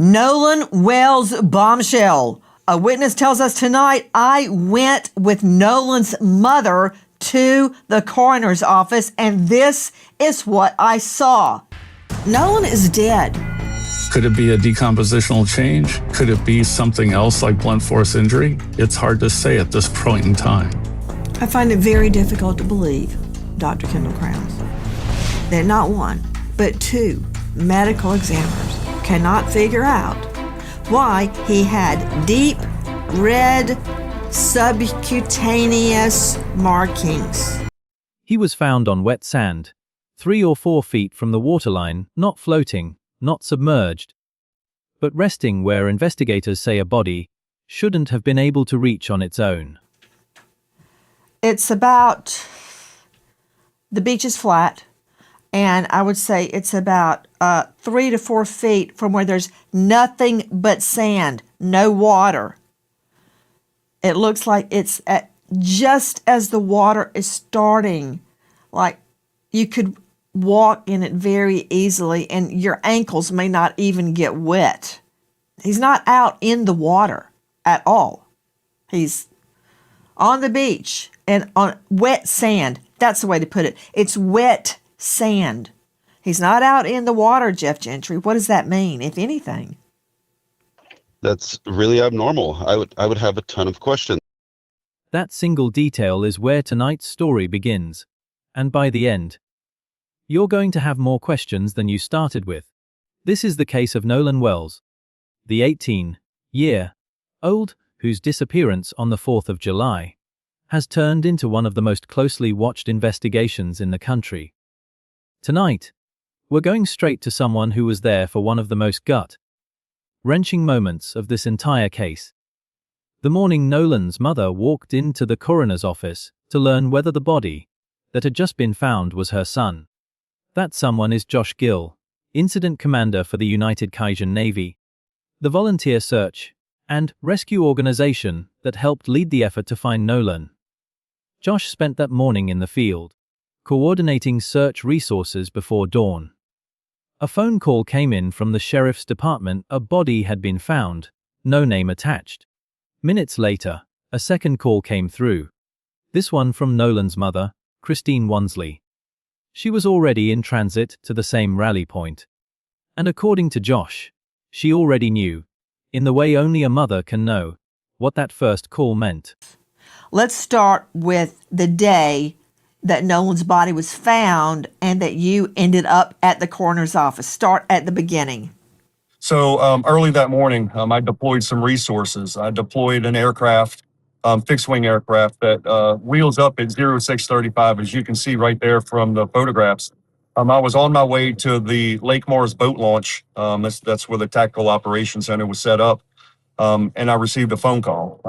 Nolan Wells bombshell. A witness tells us tonight, I went with Nolan's mother to the coroner's office, and this is what I saw. Nolan is dead. Could it be a decompositional change? Could it be something else like blunt force injury? It's hard to say at this point in time. I find it very difficult to believe, Dr. Kendall Crowns, that not one, but two medical examiners cannot figure out why he had deep red subcutaneous markings. He was found on wet sand, 3 or 4 feet from the waterline, not floating, not submerged, but resting where investigators say a body shouldn't have been able to reach on its own. It's about, the beach is flat, and I would say it's about 3 to 4 feet from where there's nothing but sand, no water. It looks like it's at just as the water is starting, like you could walk in it very easily and your ankles may not even get wet. He's not out in the water at all. He's on the beach and on wet sand. That's the way to put it. It's wet sand. He's not out in the water, Jeff Gentry. What does that mean, if anything? That's really abnormal. I would have a ton of questions. That single detail is where tonight's story begins, and by the end, you're going to have more questions than you started with. This is the case of Nolan Wells, the 18-year-old whose disappearance on the 4th of July has turned into one of the most closely watched investigations in the country. Tonight, we're going straight to someone who was there for one of the most gut-wrenching moments of this entire case. The morning Nolan's mother walked into the coroner's office to learn whether the body that had just been found was her son. That someone is Josh Gill, incident commander for the United Cajun Navy, the volunteer search and rescue organization that helped lead the effort to find Nolan. Josh spent that morning in the field, coordinating search resources before dawn. A phone call came in from the sheriff's department. A body had been found, no name attached. Minutes later, a second call came through. This one from Nolan's mother, Christine Wonsley. She was already in transit to the same rally point. And according to Josh, she already knew, in the way only a mother can know, what that first call meant. Let's start with the day that Nolan's body was found and that you ended up at the coroner's office. Start at the beginning. So early that morning, I deployed some resources. I deployed an aircraft, fixed-wing aircraft that wheels up at 0635, as you can see right there from the photographs. I was on my way to the Lake Mars boat launch. That's where the Tactical Operations Center was set up. And I received a phone call.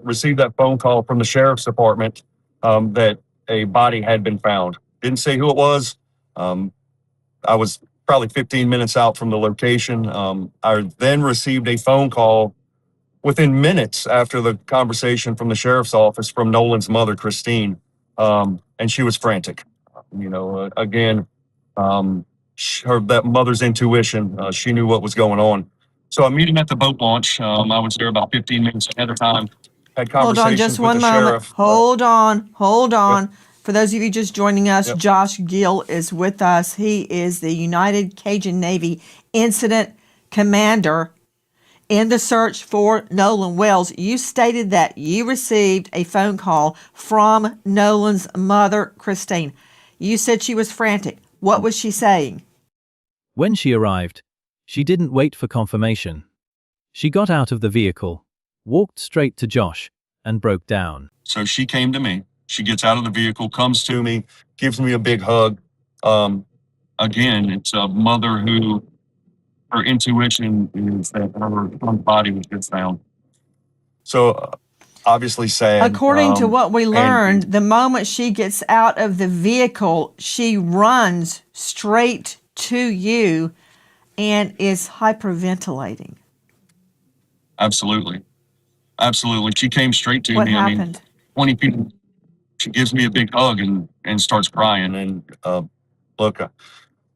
Received that phone call from the sheriff's department that a body had been found. Didn't say who it was. I was probably 15 minutes out from the location. I then received a phone call within minutes after the conversation from the sheriff's office from Nolan's mother, Christine. And she was frantic. Again, that mother's intuition, she knew what was going on. So I'm meeting at the boat launch. I was there about 15 minutes ahead of time. Had Hold on just one moment. Hold on. For those of you just joining us, yep. Josh Gill is with us. He is the United Cajun Navy incident commander in the search for Nolan Wells. You stated that you received a phone call from Nolan's mother, Christine. You said she was frantic. What was she saying? When she arrived, she didn't wait for confirmation. She got out of the vehicle, walked straight to Josh, and broke down. So she came to me. She gets out of the vehicle, comes to me, gives me a big hug. Again, it's a mother who, her intuition is that her body was just found. So obviously sad. According to what we learned, the moment she gets out of the vehicle, she runs straight to you and is hyperventilating. Absolutely. She came straight to me. What happened? 20 people. She gives me a big hug and starts crying. And look,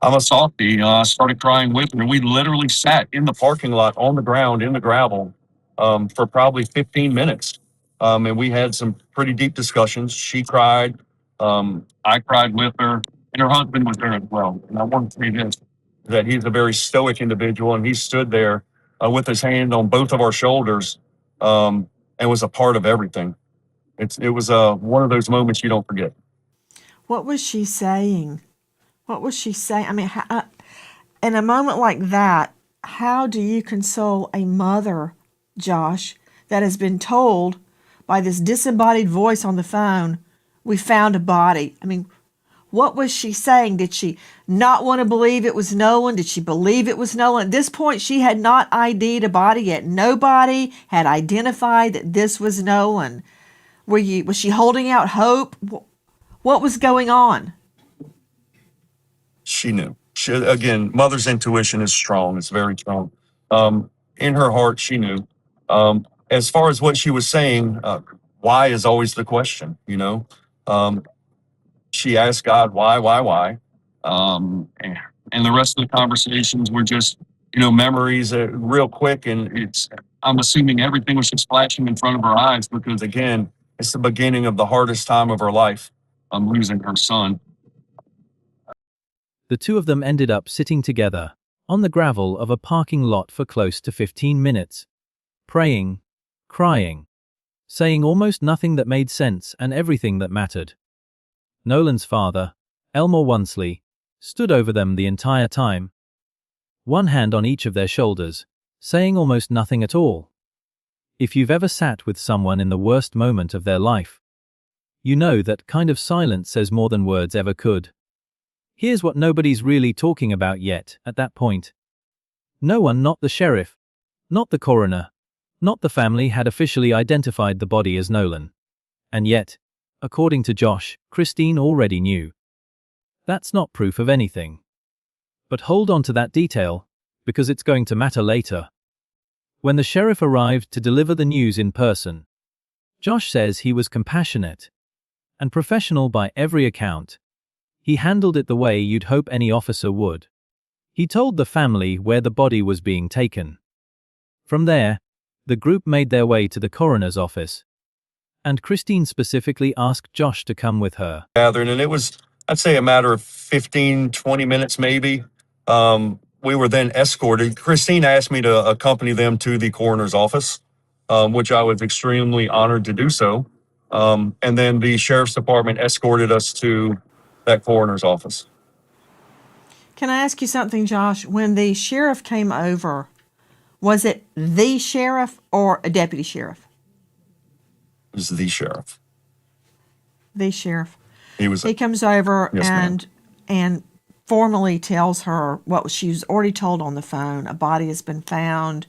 I'm a softie. I started crying with her, and we literally sat in the parking lot on the ground in the gravel for probably 15 minutes. And we had some pretty deep discussions. She cried. I cried with her, and her husband was there as well. And I want to say this, that he's a very stoic individual, and he stood there with his hand on both of our shoulders and was a part of everything. It was one of those moments you don't forget. What was she saying? What was she saying? I mean, in a moment like that, how do you console a mother, Josh, that has been told by this disembodied voice on the phone, we found a body? I mean, what was she saying? Did she not want to believe it was Nolan? Did she believe it was Nolan? At this point, she had not ID'd a body yet. Nobody had identified that this was Nolan. Was she holding out hope? What was going on? She knew. Again, mother's intuition is strong. It's very strong. In her heart, she knew. As far as what she was saying, why is always the question, you know? She asked God, why? And the rest of the conversations were just, memories real quick. And I'm assuming everything was just flashing in front of her eyes because, again, it's the beginning of the hardest time of her life. I'm losing her son. The two of them ended up sitting together on the gravel of a parking lot for close to 15 minutes, praying, crying, saying almost nothing that made sense and everything that mattered. Nolan's father, Elmer Wonsley, stood over them the entire time, one hand on each of their shoulders, saying almost nothing at all. If you've ever sat with someone in the worst moment of their life, you know that kind of silence says more than words ever could. Here's what nobody's really talking about yet at that point. No one, not the sheriff, not the coroner, not the family, had officially identified the body as Nolan. And yet, according to Josh, Christine already knew. That's not proof of anything. But hold on to that detail, because it's going to matter later. When the sheriff arrived to deliver the news in person, Josh says he was compassionate and professional by every account. He handled it the way you'd hope any officer would. He told the family where the body was being taken. From there, the group made their way to the coroner's office, and Christine specifically asked Josh to come with her. Gathering, and it was, I'd say, a matter of 15, 20 minutes maybe. We were then escorted. Christine asked me to accompany them to the coroner's office, which I was extremely honored to do so. And then the sheriff's department escorted us to that coroner's office. Can I ask you something, Josh? When the sheriff came over, was it the sheriff or a deputy sheriff? It was the sheriff. The sheriff. He comes over Yes, ma'am. and formally tells her what she was already told on the phone. A body has been found.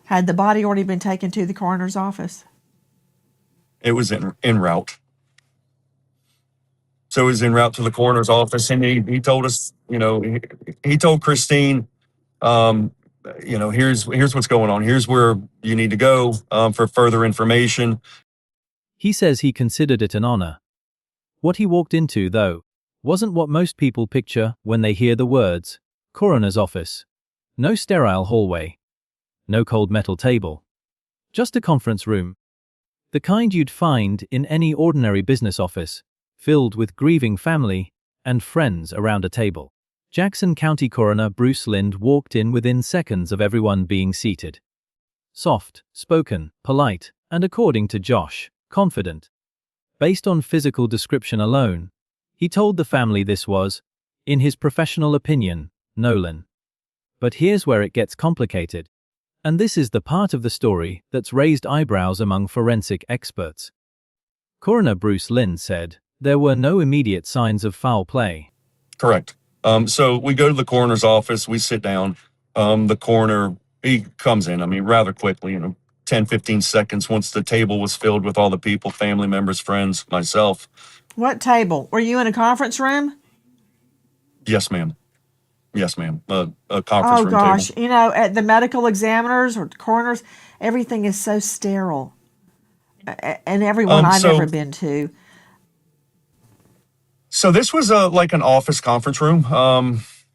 Had the body already been taken to the coroner's office? It was en route. So he was en route to the coroner's office, and he told us, he told Christine, here's what's going on. Here's where you need to go for further information. He says he considered it an honor. What he walked into, though, wasn't what most people picture when they hear the words, coroner's office. No sterile hallway. No cold metal table. Just a conference room. The kind you'd find in any ordinary business office, filled with grieving family and friends around a table. Jackson County Coroner Bruce Lynd walked in within seconds of everyone being seated. Soft, spoken, polite, and according to Josh, confident. Based on physical description alone, he told the family this was, in his professional opinion, Nolan. But here's where it gets complicated. And this is the part of the story that's raised eyebrows among forensic experts. Coroner Bruce Lynd said there were no immediate signs of foul play. Correct. So we go to the coroner's office, we sit down. The coroner, he comes in, rather quickly, 10, 15 seconds once the table was filled with all the people, family members, friends, myself. What table? Were you in a conference room? Yes, ma'am. Yes, ma'am. A conference Oh room gosh, table. at the medical examiners or coroners, everything is so sterile. And everyone I've ever been to. So this was like an office conference room.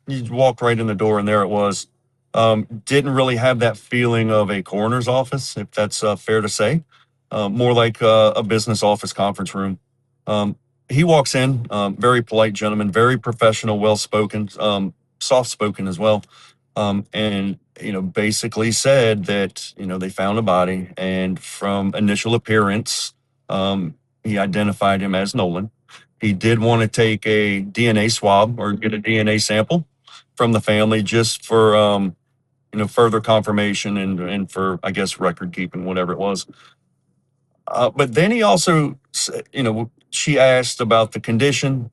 you walked right in the door and there it was. Didn't really have that feeling of a coroner's office, if that's fair to say. More like a business office conference room. Um, he walks in, very polite gentleman, very professional, well spoken, soft spoken as well. And basically said that they found a body, and from initial appearance, he identified him as Nolan. He did want to take a DNA swab or get a DNA sample from the family just for further confirmation and for, I guess, record keeping, whatever it was. But then he also, she asked about the condition,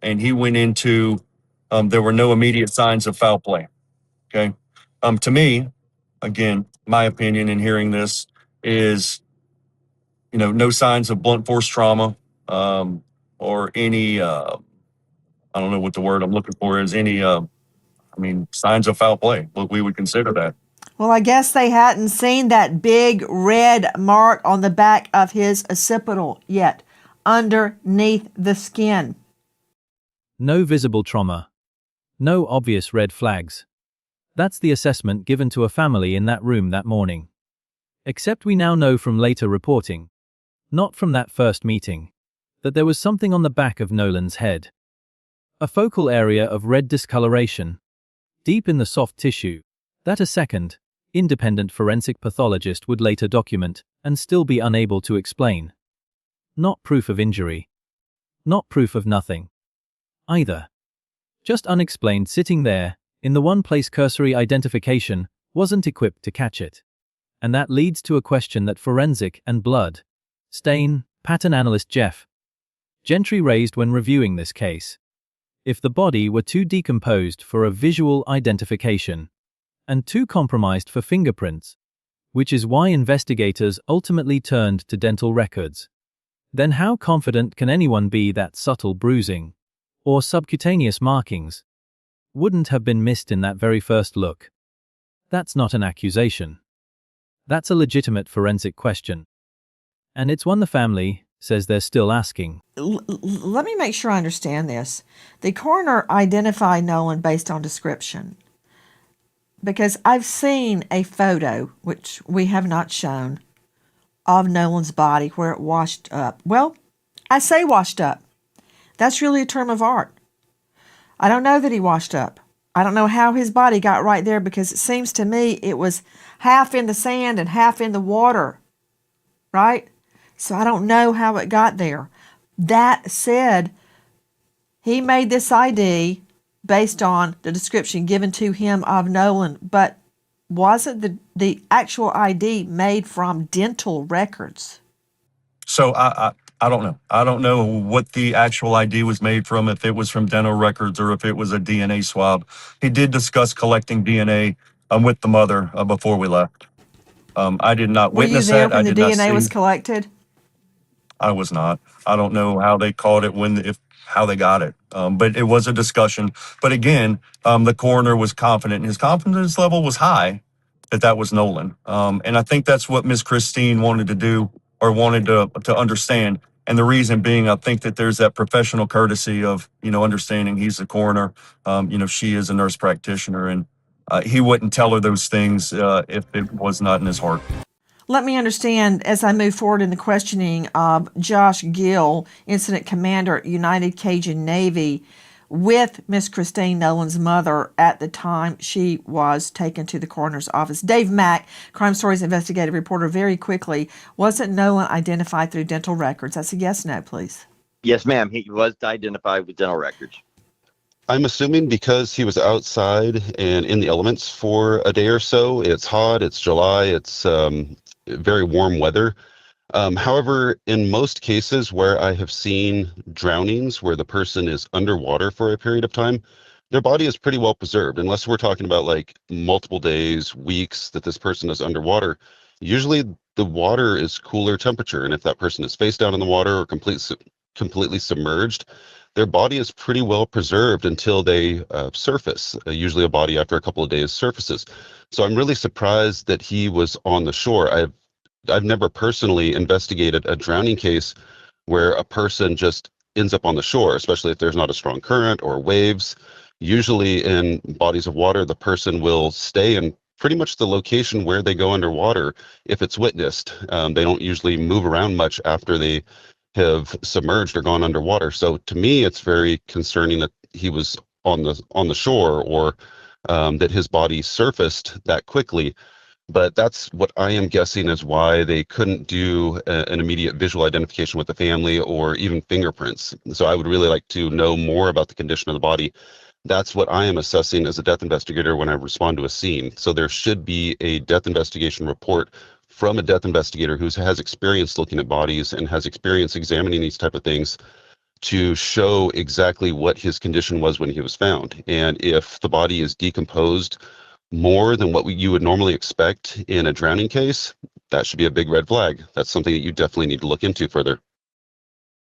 and he went into there were no immediate signs of foul play. Okay. To me, again, my opinion in hearing this is, no signs of blunt force trauma, or any, I don't know what the word I'm looking for is, any, signs of foul play. What we would consider that. Well, I guess they hadn't seen that big red mark on the back of his occipital yet, underneath the skin. No visible trauma. No obvious red flags. That's the assessment given to a family in that room that morning. Except we now know from later reporting, not from that first meeting, that there was something on the back of Nolan's head. A focal area of red discoloration, deep in the soft tissue, that a second, independent forensic pathologist would later document and still be unable to explain. Not proof of injury. Not proof of nothing. Either. Just unexplained, sitting there, in the one place cursory identification wasn't equipped to catch it. And that leads to a question that forensic and blood stain pattern analyst Jeff Gentry raised when reviewing this case. If the body were too decomposed for a visual identification, and too compromised for fingerprints, which is why investigators ultimately turned to dental records, then how confident can anyone be that subtle bruising, or subcutaneous markings, wouldn't have been missed in that very first look? That's not an accusation. That's a legitimate forensic question. And it's one the family says they're still asking. Let me make sure I understand this. The coroner identified Nolan based on description. Because I've seen a photo, which we have not shown, of Nolan's body where it washed up. Well, I say washed up. That's really a term of art. I don't know that he washed up. I don't know how his body got right there, because it seems to me it was half in the sand and half in the water, right? So I don't know how it got there. That said, he made this ID based on the description given to him of Nolan, but wasn't the actual ID made from dental records? So I don't know. I don't know what the actual ID was made from, if it was from dental records or if it was a DNA swab. He did discuss collecting DNA with the mother before we left. I did not witness that. Were you there when the DNA was collected? I was not. I don't know how they caught it, how they got it. But it was a discussion. But again, the coroner was confident, and his confidence level was high that was Nolan. And I think that's what Miss Christine wanted to do, or wanted to understand. And the reason being, I think that there's that professional courtesy of, understanding he's a coroner. She is a nurse practitioner, and he wouldn't tell her those things if it was not in his heart. Let me understand, as I move forward in the questioning of Josh Gill, Incident Commander at United Cajun Navy, with Miss Christine Nolan's mother at the time she was taken to the coroner's office. Dave Mack, Crime Stories investigative reporter, very quickly, wasn't Nolan identified through dental records? That's a yes, no, please. Yes, ma'am. He was identified with dental records. I'm assuming because he was outside and in the elements for a day or so. It's hot, it's July, it's very warm weather. However, in most cases where I have seen drownings where the person is underwater for a period of time, their body is pretty well preserved, unless we're talking about like multiple days, weeks that this person is underwater. Usually the water is cooler temperature, and if that person is face down in the water or completely submerged, their body is pretty well preserved until they surface. Usually a body after a couple of days surfaces. So I'm really surprised that he was on the shore. I've never personally investigated a drowning case where a person just ends up on the shore, especially if there's not a strong current or waves. Usually in bodies of water, the person will stay in pretty much the location where they go underwater if it's witnessed. They don't usually move around much after they have submerged or gone underwater. So to me, it's very concerning that he was on the shore, or that his body surfaced that quickly. But that's what I am guessing is why they couldn't do an immediate visual identification with the family or even fingerprints. So I would really like to know more about the condition of the body. That's what I am assessing as a death investigator when I respond to a scene. So there should be a death investigation report from a death investigator who has experience looking at bodies and has experience examining these type of things, to show exactly what his condition was when he was found. And if the body is decomposed more than what you would normally expect in a drowning case, that should be a big red flag. That's something that you definitely need to look into further.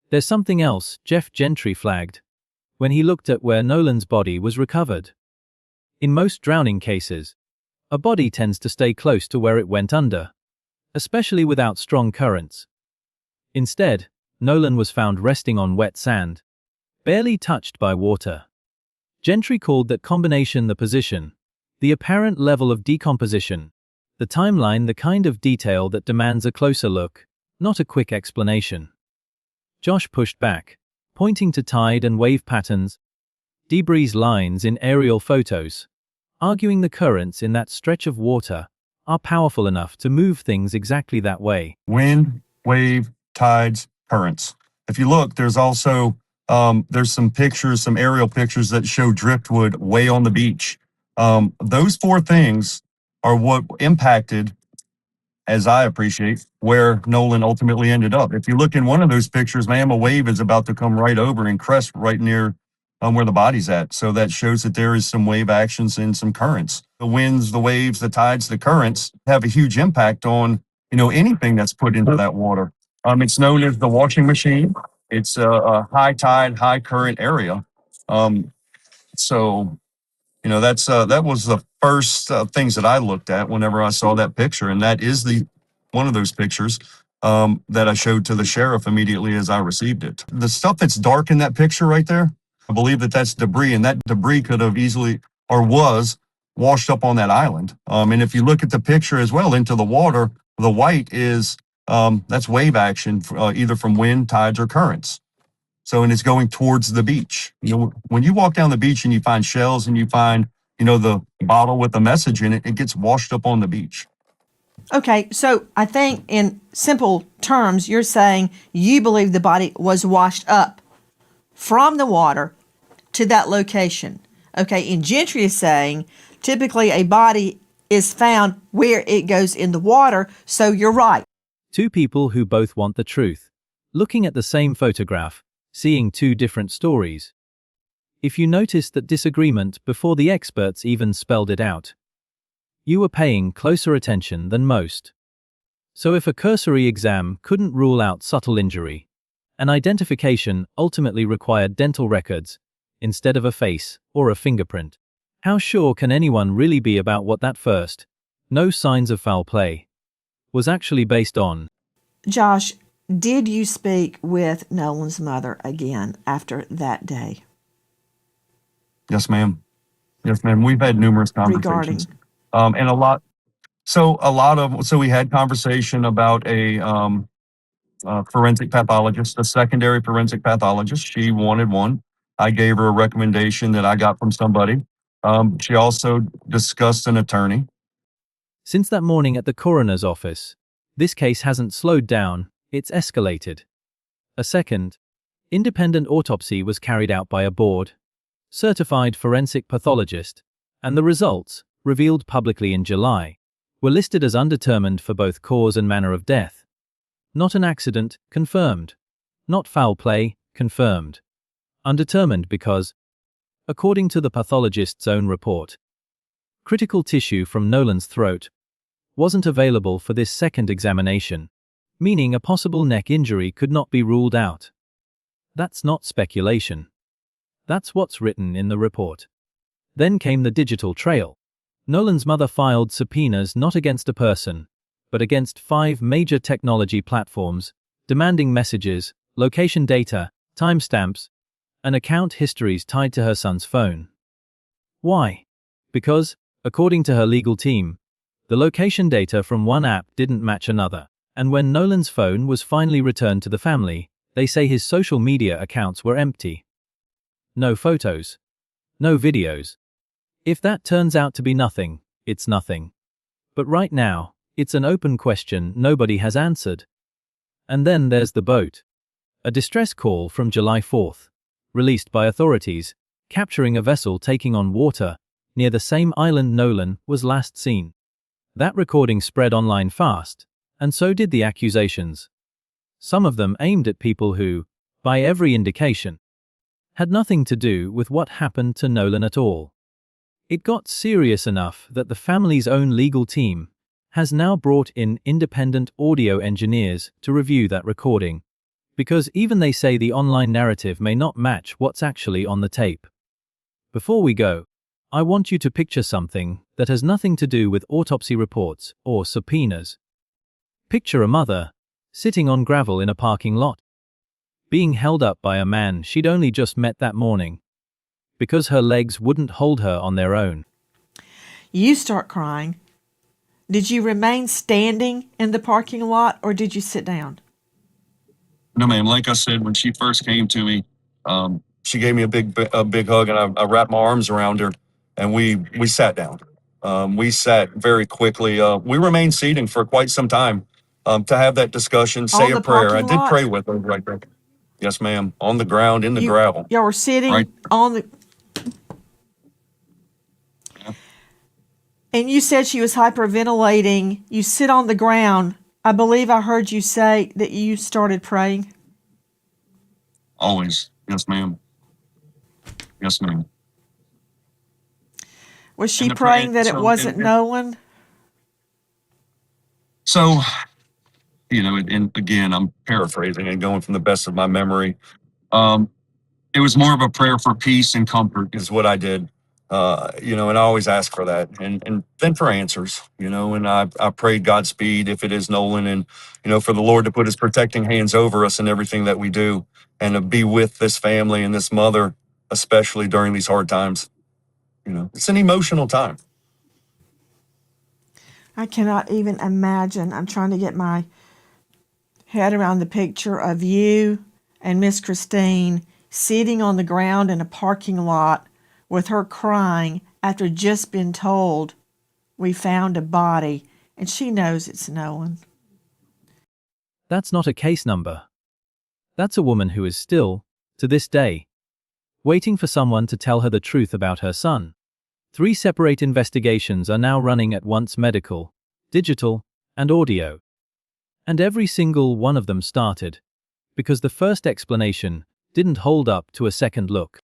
There's something else Jeff Gentry flagged when he looked at where Nolan's body was recovered. In most drowning cases, a body tends to stay close to where it went under, especially without strong currents. Instead, Nolan was found resting on wet sand, barely touched by water. Gentry called that combination the position, the apparent level of decomposition, the timeline the kind of detail that demands a closer look, not a quick explanation. Josh pushed back, pointing to tide and wave patterns, debris lines in aerial photos, arguing the currents in that stretch of water are powerful enough to move things exactly that way. Wind, wave, tides, currents. If you look, there's also there's some pictures, some aerial pictures that show driftwood way on the beach. Those four things are what impacted, as I appreciate, where Nolan ultimately ended up. If you look in one of those pictures, ma'am, a wave is about to come right over and crest right near where the body's at. So that shows that there is some wave actions and some currents. The winds, the waves, the tides, the currents have a huge impact on, anything that's put into that water. It's known as the washing machine. It's a high tide, high current area. So that was the first things that I looked at whenever I saw that picture, and that is one of those pictures that I showed to the sheriff immediately as I received it. The stuff that's dark in that picture right there, I believe that's debris, and that debris could have easily or was washed up on that island. And if you look at the picture as well into the water, the white is that's wave action, either from wind, tides, or currents. So, and it's going towards the beach. When you walk down the beach and you find shells and you find, the bottle with the message in it, it gets washed up on the beach. Okay, so I think in simple terms, you're saying you believe the body was washed up from the water to that location. Okay, and Gentry is saying typically a body is found where it goes in the water, so you're right. Two people who both want the truth, looking at the same photograph, seeing two different stories. If you noticed that disagreement before the experts even spelled it out, you were paying closer attention than most. So if a cursory exam couldn't rule out subtle injury, an identification ultimately required dental records instead of a face or a fingerprint. How sure can anyone really be about what that first, no signs of foul play, was actually based on? Josh, did you speak with Nolan's mother again after that day? Yes, ma'am. Yes, ma'am. We've had numerous conversations. And a lot. So we had conversation about a forensic pathologist, a secondary forensic pathologist. She wanted one. I gave her a recommendation that I got from somebody. She also discussed an attorney. Since that morning at the coroner's office, this case hasn't slowed down, it's escalated. A second, independent autopsy was carried out by a board, certified forensic pathologist, and the results, revealed publicly in July, were listed as undetermined for both cause and manner of death. Not an accident, confirmed. Not foul play, confirmed. Undetermined because, according to the pathologist's own report, critical tissue from Nolan's throat wasn't available for this second examination, meaning a possible neck injury could not be ruled out. That's not speculation. That's what's written in the report. Then came the digital trail. Nolan's mother filed subpoenas not against a person, but against 5 major technology platforms, demanding messages, location data, timestamps, and account histories tied to her son's phone. Why? Because, according to her legal team, the location data from one app didn't match another, and when Nolan's phone was finally returned to the family, they say his social media accounts were empty. No photos. No videos. If that turns out to be nothing, it's nothing. But right now, it's an open question nobody has answered. And then there's the boat. A distress call from July 4th, released by authorities, capturing a vessel taking on water near the same island Nolan was last seen. That recording spread online fast, and so did the accusations. Some of them aimed at people who, by every indication, had nothing to do with what happened to Nolan at all. It got serious enough that the family's own legal team has now brought in independent audio engineers to review that recording, because even they say the online narrative may not match what's actually on the tape. Before we go, I want you to picture something that has nothing to do with autopsy reports or subpoenas. Picture a mother sitting on gravel in a parking lot, being held up by a man she'd only just met that morning, because her legs wouldn't hold her on their own. You start crying. Did you remain standing in the parking lot or did you sit down? No, ma'am. Like I said, when she first came to me, she gave me a big hug, and I wrapped my arms around her, and we sat down. We sat very quickly. We remained seating for quite some time to have that discussion, say On a the prayer. I parking did lot? pray with her right there. Yes, ma'am. On the ground, in the You, gravel. y'all were sitting Right. on the... And you said she was hyperventilating. You sit on the ground. I believe I heard you say that you started praying. Always. Yes, ma'am. Yes, ma'am. Was she And the praying prayer. that it wasn't Nolan? So, and again, I'm paraphrasing and going from the best of my memory. Um, it was more of a prayer for peace and comfort is what I did. And I always ask for that, and then for answers, and I prayed Godspeed if it is Nolan, and for the Lord to put his protecting hands over us and everything that we do, and to be with this family and this mother, especially during these hard times. It's an emotional time. I cannot even imagine. I'm trying to get my head around the picture of you and Miss Christine sitting on the ground in a parking lot with her crying after just been told we found a body and she knows it's Nolan. That's not a case number. That's a woman who is still, to this day, waiting for someone to tell her the truth about her son. 3 separate investigations are now running at once: medical, digital, and audio. And every single one of them started because the first explanation didn't hold up to a second look.